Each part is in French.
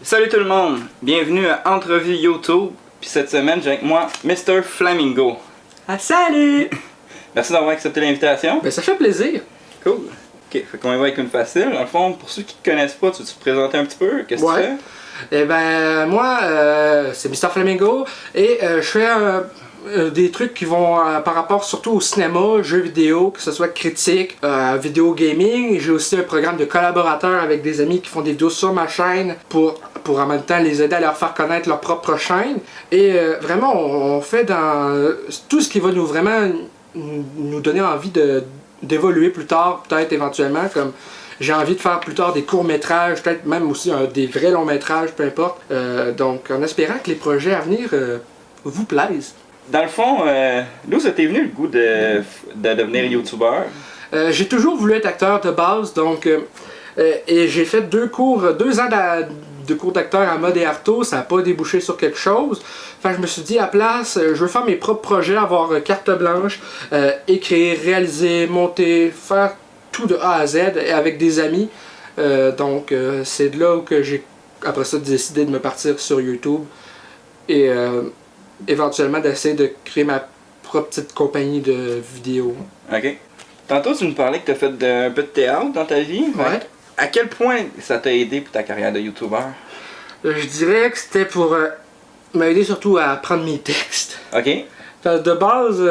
Salut tout le monde, bienvenue à Entrevue YouTube. Puis cette semaine, j'ai avec moi Mr. Flamingo. Ah, salut! Merci d'avoir accepté l'invitation. Ben, ça fait plaisir. Cool. Ok, fait qu'on y va avec une facile. Dans le fond, pour ceux qui te connaissent pas, tu veux te présenter un petit peu? Qu'est-ce que tu fais? Eh ben, moi, c'est Mr. Flamingo et je fais des trucs qui vont par rapport surtout au cinéma, jeux vidéo, que ce soit critique, vidéo gaming. J'ai aussi un programme de collaborateurs avec des amis qui font des vidéos sur ma chaîne pour en même temps les aider à leur faire connaître leur propre chaîne. Et vraiment, on fait dans tout ce qui va nous donner envie d'évoluer plus tard, peut-être éventuellement, comme j'ai envie de faire plus tard des courts-métrages, peut-être même aussi des vrais longs-métrages, peu importe. Donc, en espérant que les projets à venir vous plaisent. Dans le fond, d'où ça t'est venu le goût de devenir youtubeur? J'ai toujours voulu être acteur de base, donc et j'ai fait 2 ans de cours d'acteur à Mode et Arto, ça n'a pas débouché sur quelque chose. Enfin, je me suis dit à place, je veux faire mes propres projets, avoir carte blanche, écrire, réaliser, monter, faire tout de A à Z avec des amis. Donc c'est de là que j'ai après ça décidé de me partir sur YouTube et éventuellement d'essayer de créer ma propre petite compagnie de vidéos. Ok. Tantôt tu nous parlais que tu as fait un peu de théâtre dans ta vie. Ouais. À quel point ça t'a aidé pour ta carrière de youtubeur? Je dirais que c'était pour m'aider surtout à apprendre mes textes. Ok. Parce que de base,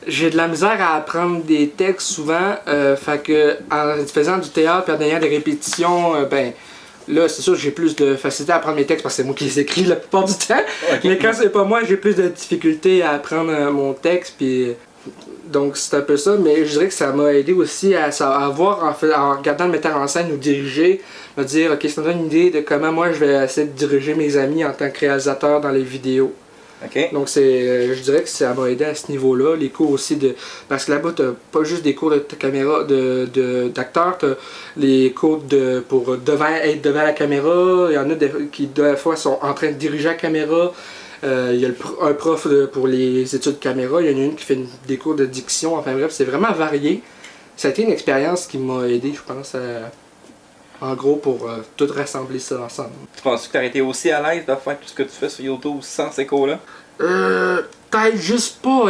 j'ai de la misère à apprendre des textes souvent. Fait que en faisant du théâtre et en ayant des répétitions, ben là c'est sûr que j'ai plus de facilité à apprendre mes textes parce que c'est moi qui les écris la plupart du temps. Okay. Mais quand c'est pas moi, j'ai plus de difficulté à apprendre mon texte. Puis donc c'est un peu ça, mais je dirais que ça m'a aidé aussi à voir en regardant le metteur en scène nous diriger, me dire ok, ça me donne une idée de comment moi je vais essayer de diriger mes amis en tant que réalisateur dans les vidéos. Okay. Donc je dirais que ça m'a aidé à ce niveau-là. Les cours aussi parce que là-bas t'as pas juste des cours de caméra d'acteur, t'as les cours pour être devant la caméra. Il y en a qui des fois sont en train de diriger la caméra. Il y a un prof pour les études caméra, il y en a une qui fait des cours de diction, enfin bref, c'est vraiment varié. Ça a été une expérience qui m'a aidé, je pense, en gros, pour tout rassembler ça ensemble. Tu penses que tu aurais été aussi à l'aise de faire tout ce que tu fais sur YouTube sans ces cours-là? Peut-être juste pas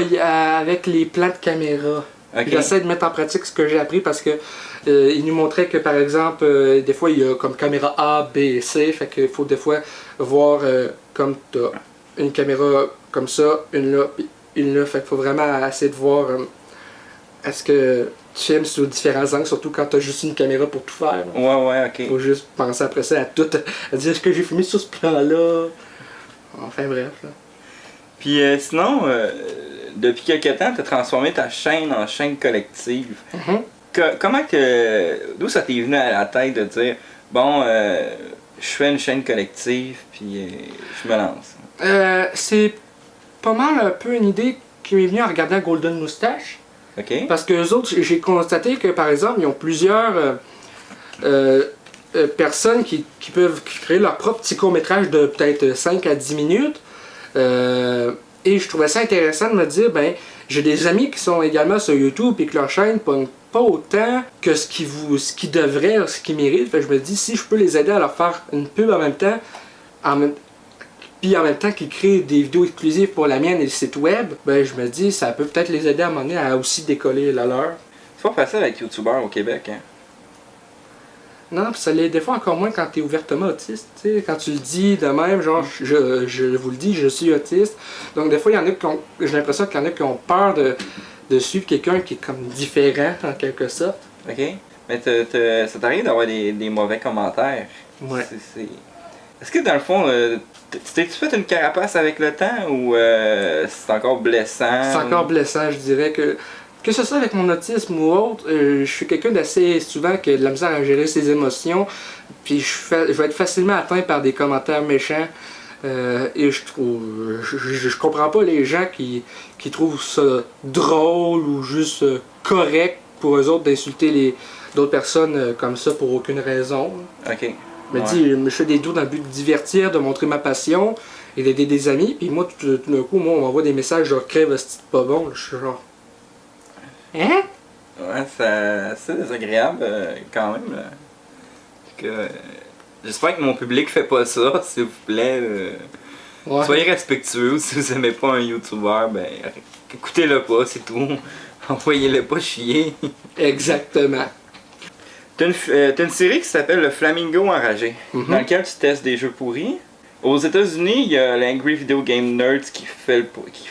avec les plans de caméra. Okay. J'essaie de mettre en pratique ce que j'ai appris parce que il nous montrait que par exemple, des fois il y a comme caméra A, B et C, fait qu'il faut des fois voir comme t'as une caméra comme ça, une là, puis une là, fait qu'il faut vraiment essayer de voir est-ce que tu filmes sous différents angles, surtout quand tu as juste une caméra pour tout faire. Ouais, ok. Faut juste penser après ça à tout, à dire est-ce que j'ai filmé sur ce plan-là. Enfin bref. Là. Puis sinon, depuis quelques temps, tu as transformé ta chaîne en chaîne collective. D'où ça t'est venu à la tête de dire bon, je fais une chaîne collective, puis je me lance? C'est pas mal un peu une idée qui m'est venue en regardant Golden Moustache. Okay. Parce que eux autres, j'ai constaté que par exemple, ils ont plusieurs personnes qui peuvent créer leur propre petit court-métrage de peut-être 5 à 10 minutes. Et je trouvais ça intéressant de me dire, ben, j'ai des amis qui sont également sur YouTube et que leur chaîne pogne pas autant que ce qu'ils devraient, ce qu'ils méritent. Fait que je me dis, si je peux les aider à leur faire une pub en même temps, puis en même temps qu'ils créent des vidéos exclusives pour la mienne et le site web, ben je me dis ça peut peut-être les aider à un moment donné à aussi décoller la leur. C'est pas facile d'être youtubeur au Québec, hein? Non, pis ça l'est des fois encore moins quand t'es ouvertement autiste, tu sais, quand tu le dis de même, genre je vous le dis, je suis autiste. Donc des fois il y en a qui ont, j'ai l'impression qu'il y en a qui ont peur de suivre quelqu'un qui est comme différent en quelque sorte. Ok, mais ça t'arrive d'avoir des mauvais commentaires. Ouais. Est-ce que dans le fond, t'es-tu fait une carapace avec le temps ou c'est encore blessant? C'est encore blessant, je dirais que ce soit avec mon autisme ou autre, je suis quelqu'un d'assez souvent qui a de la misère à gérer ses émotions, puis je vais être facilement atteint par des commentaires méchants. Et je comprends pas les gens qui trouvent ça drôle ou juste correct pour eux autres d'insulter d'autres personnes comme ça pour aucune raison. Ok. Je me dis, je fais des vidéos dans le but de divertir, de montrer ma passion et d'aider des amis. Puis moi, tout d'un coup, on m'envoie des messages genre crève, c'est pas bon. Je suis genre. Hein? Ouais, c'est désagréable quand même. Que J'espère que mon public fait pas ça, s'il vous plaît. Ouais. Soyez respectueux. Si vous aimez pas un YouTuber, ben écoutez-le pas, c'est tout. Envoyez-le pas chier. Exactement. T'as une série qui s'appelle Le Flamingo Enragé, dans laquelle tu testes des jeux pourris. Aux États-Unis, il y a l'Angry Video Game Nerds qui fait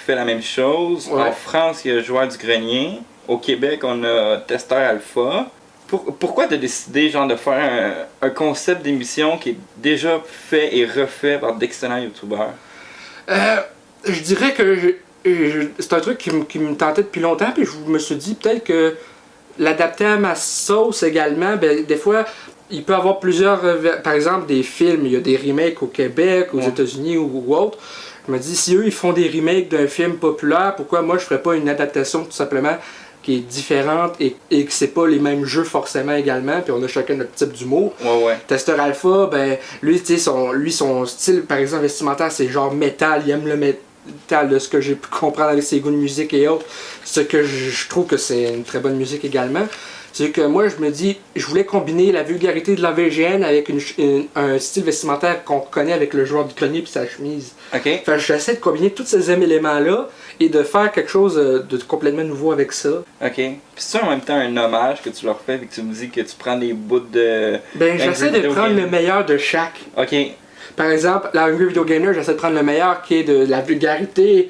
la même chose. Ouais. En France, il y a Joueur du Grenier. Au Québec, on a Testeur Alpha. Pourquoi t'as décidé genre de faire un concept d'émission qui est déjà fait et refait par d'excellents youtubeurs? Je dirais que c'est un truc qui me tentait depuis longtemps, puis je me suis dit peut-être que l'adapter à ma sauce également, ben, des fois, il peut y avoir plusieurs, par exemple, des films, il y a des remakes au Québec, aux États-Unis ou autres. Je me dis, si eux, ils font des remakes d'un film populaire, pourquoi moi, je ferais pas une adaptation tout simplement qui est différente et que c'est pas les mêmes jeux forcément également, puis on a chacun notre type d'humour. Ouais. Testeur Alpha, ben, lui, tu sais, son style, par exemple, vestimentaire, c'est genre métal, il aime le métal, de ce que j'ai pu comprendre avec ses goûts de musique et autres, ce que je trouve que c'est une très bonne musique également. C'est que moi, je me dis, je voulais combiner la vulgarité de la VGN avec un style vestimentaire qu'on connaît avec le joueur du grenier puis sa chemise. Ok. Fait que j'essaie de combiner tous ces éléments-là et de faire quelque chose de complètement nouveau avec ça. Ok. Puis c'est en même temps un hommage que tu leur fais, et que tu me dis que tu prends des bouts de. Ben, j'essaie de Video prendre Game. le meilleur de chaque. Ok. Par exemple, la Hungry Video Gamer, j'essaie de prendre le meilleur qui est de la vulgarité.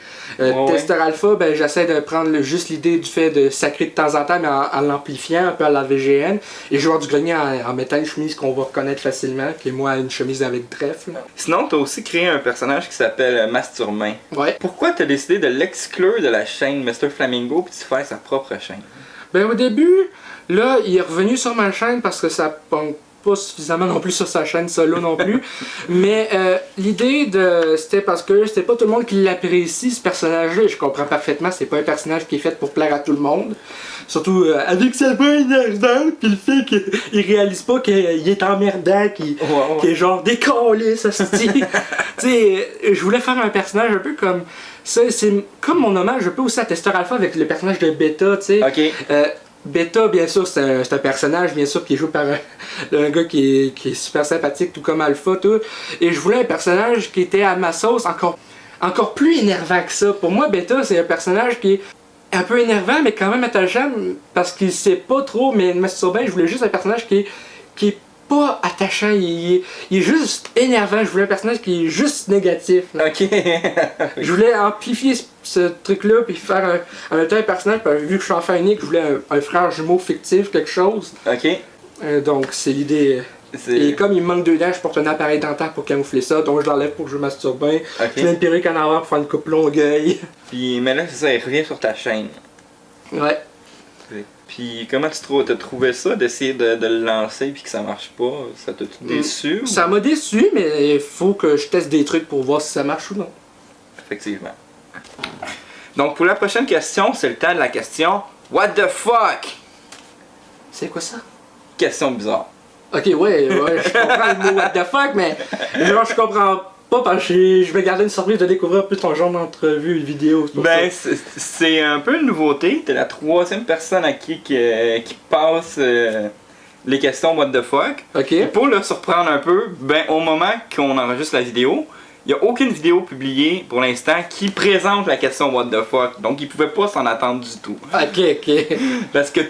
Testeur Alpha, ben, j'essaie de prendre juste l'idée du fait de sacrer de temps en temps, mais en l'amplifiant un peu à la VGN. Et Joueur du grenier en mettant une chemise qu'on va reconnaître facilement, qui est moi une chemise avec trèfle. Sinon, t'as aussi créé un personnage qui s'appelle Masturmain. Ouais. Pourquoi t'as décidé de l'exclure de la chaîne Mr. Flamingo puis de faire sa propre chaîne? Ben au début, là, il est revenu sur ma chaîne parce que ça pompe pas suffisamment non plus sur sa chaîne solo non plus. Mais l'idée c'était parce que c'était pas tout le monde qui l'apprécie ce personnage-là. Je comprends parfaitement, c'est pas un personnage qui est fait pour plaire à tout le monde. Surtout avec sa voix énervante, puis le fait qu'il réalise pas qu'il est emmerdant, qu'il est genre décollé, ça se dit. Tu sais, je voulais faire un personnage un peu comme. C'est comme mon hommage un peu aussi à Testeur Alpha avec le personnage de Beta, tu sais. Ok. Beta, bien sûr, c'est un personnage, bien sûr, qui est joué par un gars qui est super sympathique, tout comme Alpha, tout. Et je voulais un personnage qui était à ma sauce encore plus énervant que ça. Pour moi, Beta, c'est un personnage qui est un peu énervant, mais quand même attachant, parce qu'il sait pas trop, mais Masturbain, je voulais juste un personnage qui est pas attachant, il est juste énervant. Je voulais un personnage qui est juste négatif. Là. Ok. Je voulais amplifier ce truc-là, puis faire en même temps un personnage, puis vu que je suis enfant unique, je voulais un frère jumeau fictif, quelque chose. Ok. Donc c'est l'idée. Et comme il me manque 2 dents, je porte un appareil dentaire pour camoufler ça, donc je l'enlève pour que je masturbe bien. Ok. Je mets une perruque en arrière pour faire une coupe longueuil. Puis, mais là, c'est ça, il revient sur ta chaîne. Ouais. Puis, comment t'as trouvé ça, d'essayer de le lancer puis que ça marche pas? Ça t'a tout déçu? Ça m'a déçu, mais il faut que je teste des trucs pour voir si ça marche ou non. Effectivement. Donc, pour la prochaine question, c'est le temps de la question What the fuck? C'est quoi ça? Question bizarre. Ok, ouais, je comprends le mot what the fuck, mais genre je comprends pas parce que je vais garder une surprise de découvrir un peu ton genre d'entrevue vidéo. Ben, c'est un peu une nouveauté. T'es la 3e personne à qui passe les questions what the fuck. Ok. Et pour le surprendre un peu, ben, au moment qu'on enregistre la vidéo, il n'y a aucune vidéo publiée pour l'instant qui présente la question what the fuck. Donc, ils pouvaient pas s'en attendre du tout. Ok. Parce que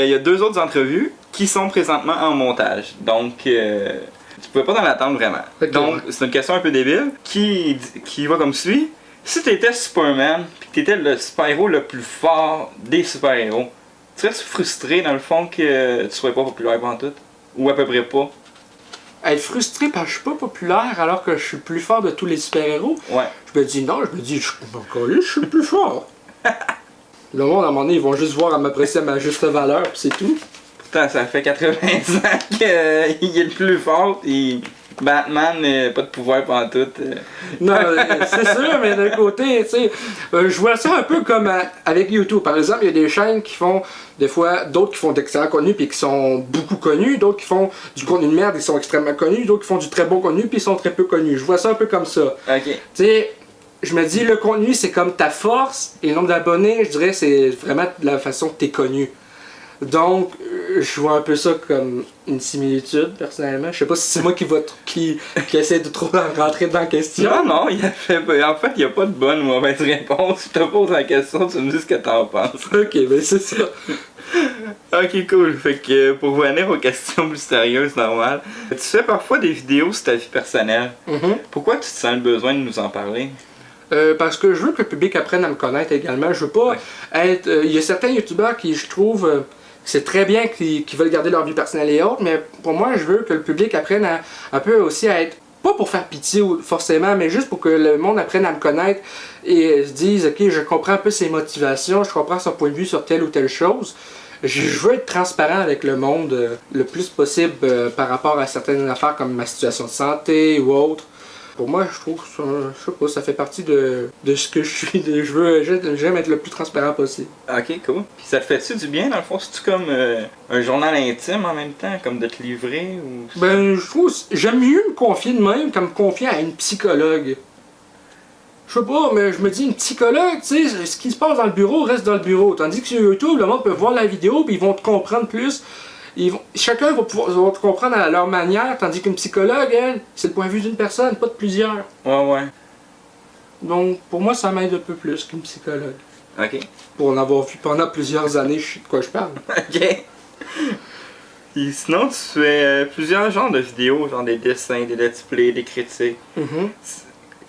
il y a 2 autres entrevues qui sont présentement en montage. Donc, tu pouvais pas t'en attendre vraiment. Okay. Donc, c'est une question un peu débile qui va comme suit. Si t'étais Superman pis que t'étais le super-héros le plus fort des super-héros, serais-tu frustré dans le fond que tu sois pas populaire pendant tout? Ou à peu près pas? Être frustré parce que je suis pas populaire alors que je suis le plus fort de tous les super-héros. Ouais. Je me dis non, je suis le plus fort. Le monde à un moment donné, ils vont juste voir à m'apprécier à ma juste valeur, pis c'est tout. Pourtant, ça fait 80 ans qu'il est le plus fort et Batman n'a pas de pouvoir pendant tout. Non, c'est sûr, mais d'un côté, tu sais, je vois ça un peu comme avec YouTube. Par exemple, il y a des chaînes qui font, des fois, d'autres qui font d'excellents contenus puis qui sont beaucoup connus, d'autres qui font du contenu de merde, ils sont extrêmement connus, d'autres qui font du très bon contenu puis ils sont très peu connus. Je vois ça un peu comme ça. Ok. Tu sais, je me dis, le contenu, c'est comme ta force, et le nombre d'abonnés, je dirais, c'est vraiment la façon que t'es connu. Donc, je vois un peu ça comme une similitude, personnellement. Je sais pas si c'est moi qui essaie de trop rentrer dans la question. Non, en fait, il n'y a pas de bonne ou mauvaise réponse. Je te pose la question, tu me dis ce que t'en penses. Ok, ben c'est ça. Ok, cool. Fait que pour revenir aux questions plus sérieuses, normales, tu fais parfois des vidéos sur ta vie personnelle. Pourquoi tu te sens le besoin de nous en parler? Parce que je veux que le public apprenne à me connaître également. Je veux pas être. Il y a certains youtubeurs qui, je trouve, c'est très bien qui veulent garder leur vie personnelle et autres, mais pour moi, je veux que le public apprenne un peu aussi à être. Pas pour faire pitié forcément, mais juste pour que le monde apprenne à me connaître et se dise, ok, je comprends un peu ses motivations, je comprends son point de vue sur telle ou telle chose. Je veux être transparent avec le monde le plus possible par rapport à certaines affaires comme ma situation de santé ou autre. Pour moi, je trouve que ça, je sais pas, ça fait partie de ce que je suis. J'aime être le plus transparent possible. Ok, cool. Puis ça te fait-tu du bien, dans le fond? C'est-tu comme un journal intime en même temps, comme de te livrer? Ou... Ben, je trouve j'aime mieux me confier de même que me confier à une psychologue. Je sais pas, mais je me dis, une psychologue, tu sais, ce qui se passe dans le bureau reste dans le bureau. Tandis que sur YouTube, le monde peut voir la vidéo puis ils vont te comprendre plus. Chacun va te comprendre à leur manière, tandis qu'une psychologue, elle, c'est le point de vue d'une personne, pas de plusieurs. Ouais. Donc, pour moi, ça m'aide un peu plus qu'une psychologue. Ok. Pour en avoir vu pendant plusieurs années, je sais de quoi je parle. Ok. Et sinon, tu fais plusieurs genres de vidéos, genre des dessins, des let's play, des critiques.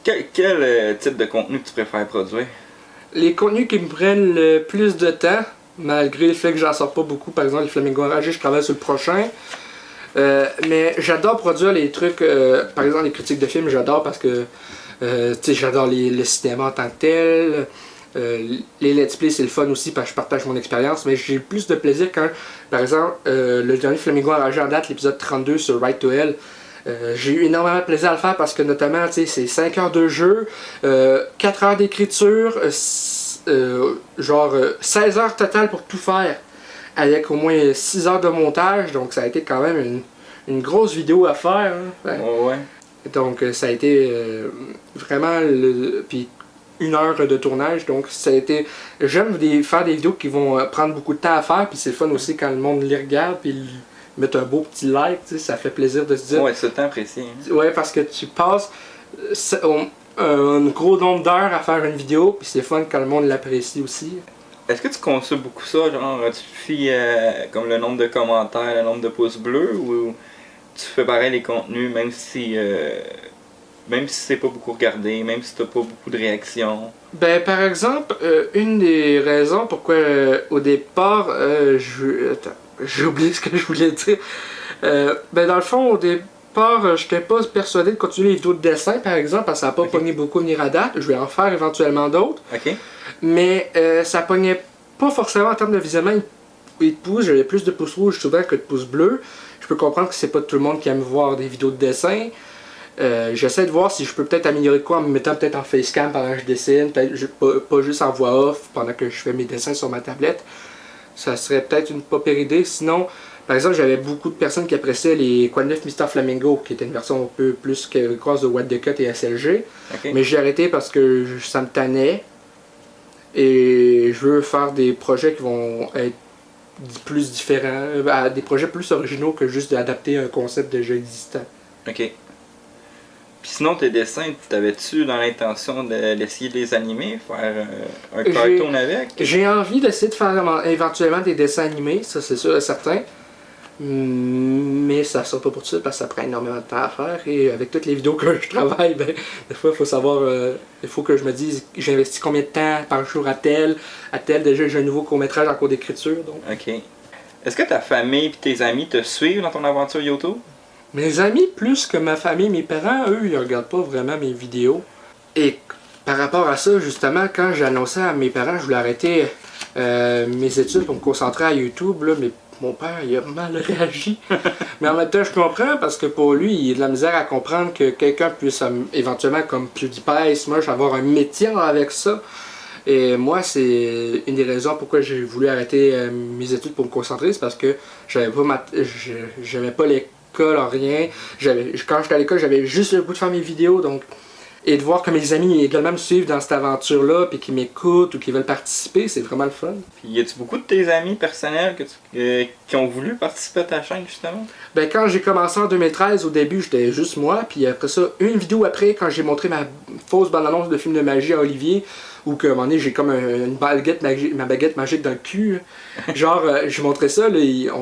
Quel type de contenu tu préfères produire? Les contenus qui me prennent le plus de temps, malgré le fait que j'en sors pas beaucoup, par exemple les Flamingo Enragés, je travaille sur le prochain. Mais j'adore produire les trucs, par exemple les critiques de films, j'adore parce que j'adore le cinéma en tant que tel. Les let's play c'est le fun aussi parce que je partage mon expérience, mais j'ai plus de plaisir quand, par exemple, le dernier Flamingo Enragé en date, l'épisode 32 sur Right to Hell. J'ai eu énormément de plaisir à le faire parce que notamment c'est 5 heures de jeu, 4 heures d'écriture, 16 heures totales pour tout faire, avec au moins 6 heures de montage, donc ça a été quand même une grosse vidéo à faire. Hein. Ouais. Donc ça a été vraiment puis 1 heure de tournage, donc ça a été. J'aime faire des vidéos qui vont prendre beaucoup de temps à faire, puis c'est le fun aussi quand le monde les regarde, puis mettre un beau petit like, ça fait plaisir de se dire. Ouais, c'est le temps apprécié. Hein. Ouais, parce que tu passes un gros nombre d'heures à faire une vidéo, puis c'est fun quand le monde l'apprécie aussi. Est-ce que tu conçois beaucoup ça, genre tu te fies comme le nombre de commentaires, le nombre de pouces bleus, ou tu fais pareil les contenus même si c'est pas beaucoup regardé, même si t'as pas beaucoup de réactions? Ben par exemple, une des raisons pourquoi au départ j'ai oublié ce que je voulais dire. Ben dans le fond, au départ, je n'étais pas persuadé de continuer les vidéos de dessin, par exemple, parce que ça n'a pas pogné beaucoup venir à date. Je vais en faire éventuellement d'autres. Ok. Mais ça pognait pas forcément en termes de visionnement et de pouces. J'avais plus de pouces rouges souvent que de pouces bleus. Je peux comprendre que c'est pas tout le monde qui aime voir des vidéos de dessin. J'essaie de voir si je peux peut-être améliorer de quoi en me mettant peut-être en facecam pendant que je dessine, peut-être pas juste en voix off pendant que je fais mes dessins sur ma tablette. Ça serait peut-être une pas pire idée. Sinon, par exemple, j'avais beaucoup de personnes qui appréciaient les Quad 9 Mr. Flamingo, qui était une version un peu plus cross de What the Cut et SLG. Okay. Mais j'ai arrêté parce que ça me tannait. Et je veux faire des projets qui vont être plus différents, des projets plus originaux que juste d'adapter un concept déjà existant. Ok. Puis sinon, tes dessins, t'avais-tu dans l'intention d'essayer de les animer, faire un cartoon avec? J'ai envie d'essayer de faire éventuellement des dessins animés, ça c'est sûr et certain. Mais ça sera pas pour tout de suite parce que ça prend énormément de temps à faire. Et avec toutes les vidéos que je travaille, ben, des fois il faut savoir, il faut que je me dise j'investis combien de temps par jour à tel. Déjà j'ai un nouveau court-métrage en cours d'écriture. Donc. Ok. Est-ce que ta famille et tes amis te suivent dans ton aventure YouTube? Mes amis, plus que ma famille, mes parents, eux, ils regardent pas vraiment mes vidéos. Et par rapport à ça, justement, quand j'ai annoncé à mes parents que je voulais arrêter mes études pour me concentrer à YouTube, là, mais mon père, il a mal réagi. Mais en même temps, je comprends parce que pour lui, il a de la misère à comprendre que quelqu'un puisse éventuellement, comme PewDiePie, Smosh, avoir un métier avec ça. Et moi, c'est une des raisons pourquoi j'ai voulu arrêter mes études pour me concentrer, c'est parce que j'avais pas l'école en rien. Quand j'étais à l'école, j'avais juste le goût de faire mes vidéos, donc Et de voir que mes amis également me suivent dans cette aventure-là, puis qui m'écoutent ou qui veulent participer, c'est vraiment le fun. Puis y a-tu beaucoup de tes amis personnels qui ont voulu participer à ta chaîne, justement? Ben, quand j'ai commencé en 2013, au début, j'étais juste moi. Puis après ça, une vidéo après, quand j'ai montré ma fausse bande-annonce de film de magie à Olivier, où qu'à un moment donné, j'ai comme une baguette ma baguette magique dans le cul. Genre, j'ai montré ça, là, il a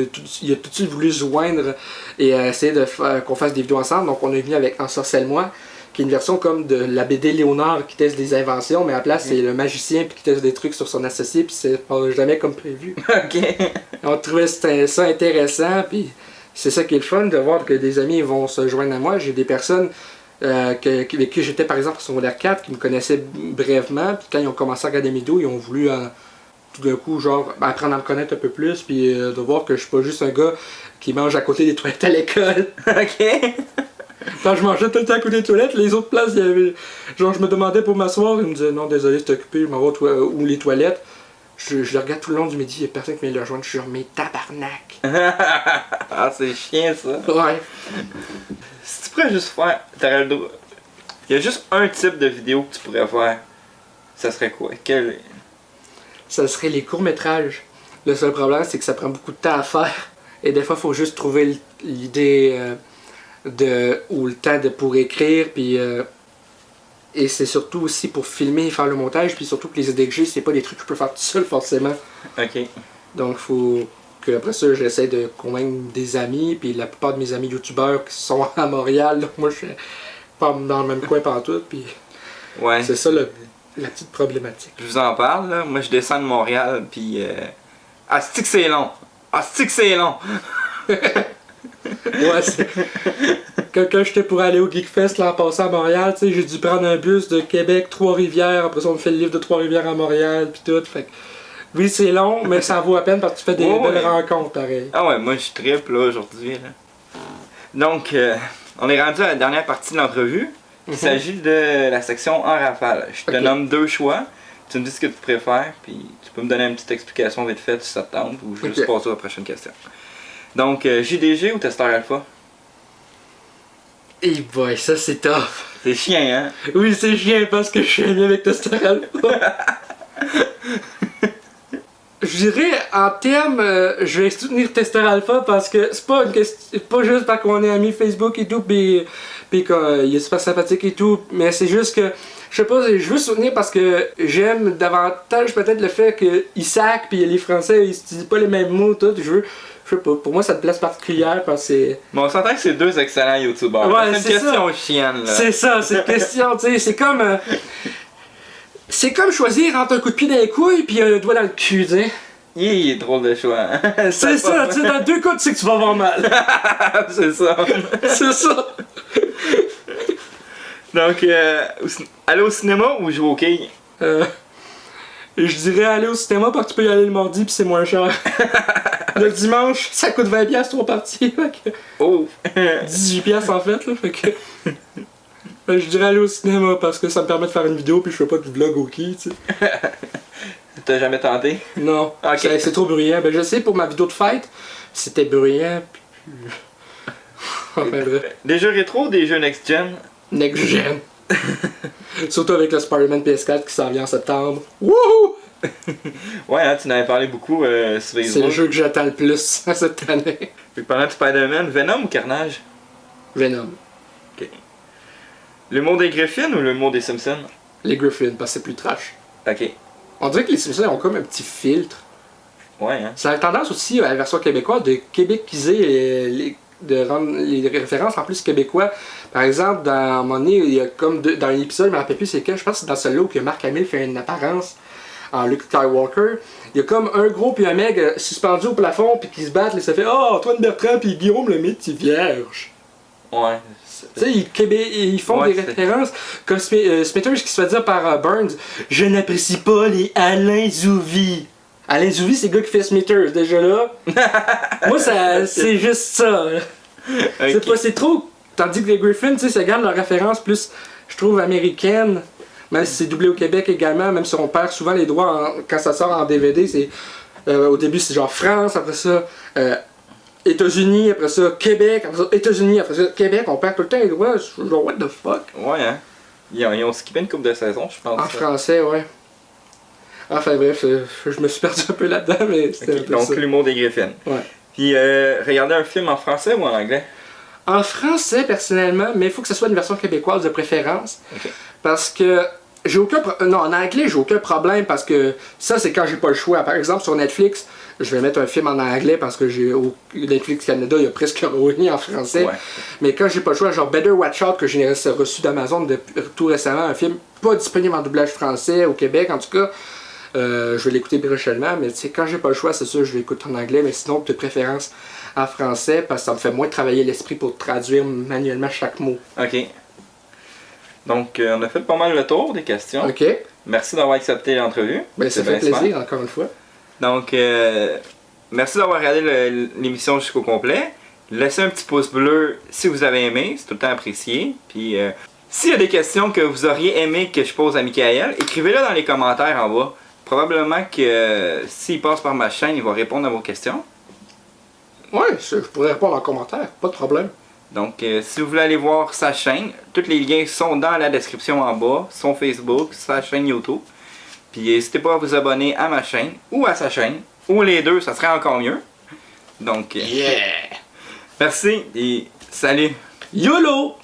tout de suite voulu se joindre et essayer de qu'on fasse des vidéos ensemble. Donc, on est venu avec Ensorcelle-moi, qui est une version comme de la BD Léonard qui teste des inventions, mais à la place, c'est le magicien puis qui teste des trucs sur son associé, puis c'est pas jamais comme prévu. Ok. On trouvait ça intéressant, puis c'est ça qui est le fun, de voir que des amis vont se joindre à moi. J'ai des personnes avec qui j'étais par exemple sur secondaire 4 qui me connaissaient brièvement, puis quand ils ont commencé à regarder mes vidéos, ils ont voulu tout d'un coup genre apprendre à me connaître un peu plus, puis de voir que je suis pas juste un gars qui mange à côté des toilettes à l'école. Ok. Quand je mangeais tout le temps à côté des toilettes, les autres places, il y avait. Genre, je me demandais pour m'asseoir, ils me disaient non, désolé, c'est occupé, je m'en vais ou les toilettes. Je les regarde tout le long du midi, il y a personne qui vient les rejoindre, je suis genre, mais tabarnak. Ah, c'est chiant ça. Ouais. Si tu pourrais juste faire. T'aurais le droit. Il y a juste un type de vidéo que tu pourrais faire. Ça serait quoi? Quel. Ça serait les courts-métrages. Le seul problème, c'est que ça prend beaucoup de temps à faire. Et des fois, il faut juste trouver l'idée ou le temps pour écrire, puis. Et c'est surtout aussi pour filmer et faire le montage, puis surtout que les idées que j'ai, c'est pas des trucs que je peux faire tout seul forcément. Ok. Donc faut que après ça, j'essaie de convaincre des amis, puis la plupart de mes amis youtubeurs qui sont à Montréal, donc moi je suis pas dans le même coin pantoute, puis Ouais. c'est ça la petite problématique. Je vous en parle, là. Moi, je descends de Montréal, puis. Asti que c'est long! Asti que c'est long! Ouais, c'est. Quand j'étais pour aller au Geekfest l'an passé à Montréal, tu sais, j'ai dû prendre un bus de Québec, Trois-Rivières, après ça on me fait le livre de Trois-Rivières à Montréal, puis tout, fait que. Oui, c'est long, mais ça vaut la peine parce que tu fais des belles rencontres, pareil. Ah ouais, moi je triple là aujourd'hui. Là. Donc, on est rendu à la dernière partie de l'entrevue. Il s'agit de la section en rafale. Je te nomme 2 choix. Tu me dis ce que tu préfères, puis tu peux me donner une petite explication vite faite si ça te tente, ou je vais juste passer à la prochaine question. Donc, JDG ou Testeur Alpha? Eh boy, ça c'est tough. C'est chiant, hein? Oui, c'est chiant parce que je suis ami avec Testeur Alpha. Je dirais, en termes, je vais soutenir Testeur Alpha parce que c'est pas une question, pas juste parce qu'on est amis Facebook et tout, puis qu'il est super sympathique et tout, mais c'est juste que, je sais pas, je veux soutenir parce que j'aime davantage peut-être le fait que Isaac puis les Français, ils utilisent pas les mêmes mots, tout, je sais pas, pour moi ça a une place particulière parce que c'est... Bon, on s'entend que c'est 2 excellents youtubeurs. Ouais, c'est une question chienne, là. C'est ça, c'est une question, tu sais, c'est comme... c'est comme choisir entre un coup de pied dans les couilles puis un doigt dans le cul, tu sais. Il est drôle de choix. Hein? C'est ça, tu sais, dans 2 cas, tu sais que tu vas avoir mal. C'est ça. C'est ça. Donc, aller au cinéma ou jouer au quilles? Je dirais aller au cinéma parce que tu peux y aller le mardi puis c'est moins cher. Le dimanche, ça coûte 20$ 3 parties. Fait que Oh! 18$ en fait, là, fait que... je dirais aller au cinéma parce que ça me permet de faire une vidéo puis je fais pas de vlog au quai, tu sais. T'as jamais tenté? Non, Ok. c'est trop bruyant. Ben je sais, pour ma vidéo de fête, c'était bruyant puis... Enfin bref. Des jeux rétro ou des jeux next-gen? Next gen. Surtout avec le Spider-Man PS4 qui s'en vient en septembre. Wouhou! Ouais, hein, tu en avais parlé beaucoup sur C'est Facebook. le jeu que j'attends le plus cette année. Puis pendant Spider-Man, Venom ou Carnage? Venom. L'humour des Griffins ou l'humour des Simpsons? Les Griffins, parce que c'est plus trash. Ok. On dirait que les Simpsons ont comme un petit filtre. Ouais, hein. Ça a tendance aussi, à la version québécoise, de québéciser de rendre les références en plus québécois. Par exemple, dans un moment donné, il y a comme dans un épisode, je me rappelle plus c'est quel, je pense que c'est dans celui-là où Mark Hamill fait une apparence en Luke Skywalker. Il y a comme un gros puis un mec suspendu au plafond puis qui se battent et ça fait « Oh, Antoine Bertrand puis Guillaume le métier vierge ». Ouais. Tu sais, ils font des références comme Smithers qui se fait dire par Burns « Je n'apprécie pas les Alain Zouvi ». Alain Zouvi, c'est le gars qui fait Smithers, déjà là. Moi, c'est juste ça. Okay. C'est trop. Tandis que les Griffins, tu sais, ça garde leur référence plus, je trouve, américaine. Même si c'est doublé au Québec également, même si on perd souvent les droits quand ça sort en DVD, c'est au début c'est genre France, après ça États-Unis, après ça, Québec, après ça, États-Unis, après ça, Québec, on perd tout le temps les droits. Je suis genre, what the fuck? Ouais, hein. Ils ont skippé une coupe de saison, je pense. En français, ouais. Enfin bref, je me suis perdu un peu là-dedans, mais c'était Ok, un peu donc, ça. l'humour des Griffins. Ouais. Puis, regardez un film en français ou en anglais? En français, personnellement, mais il faut que ce soit une version québécoise de préférence. Ok. Parce que j'ai aucun non, en anglais, j'ai aucun problème parce que ça, c'est quand j'ai pas le choix. Par exemple, sur Netflix, je vais mettre un film en anglais parce que Netflix Canada, il y a presque rien en français. Ouais. Mais quand j'ai pas le choix, genre Better Watch Out que j'ai reçu d'Amazon tout récemment, un film pas disponible en doublage français au Québec en tout cas. Je vais l'écouter prochainement, mais tu sais, quand j'ai pas le choix, c'est sûr, je l'écoute en anglais, mais sinon, de préférence en français, parce que ça me fait moins travailler l'esprit pour traduire manuellement chaque mot. Ok. Donc, on a fait pas mal le tour des questions. Ok? Merci d'avoir accepté l'entrevue. Ben, ça C'est fait bien plaisir, smart. encore une fois. Donc, merci d'avoir regardé l'émission jusqu'au complet. Laissez un petit pouce bleu si vous avez aimé, c'est tout le temps apprécié. Puis, s'il y a des questions que vous auriez aimé que je pose à Michael, écrivez-le dans les commentaires en bas. Probablement que s'il passe par ma chaîne, il va répondre à vos questions. Ouais, je pourrais répondre en commentaire, pas de problème. Donc, si vous voulez aller voir sa chaîne, tous les liens sont dans la description en bas, son Facebook, sa chaîne YouTube. Puis, n'hésitez pas à vous abonner à ma chaîne ou à sa chaîne, ou les deux, ça serait encore mieux. Donc, Yeah! merci et salut! YOLO!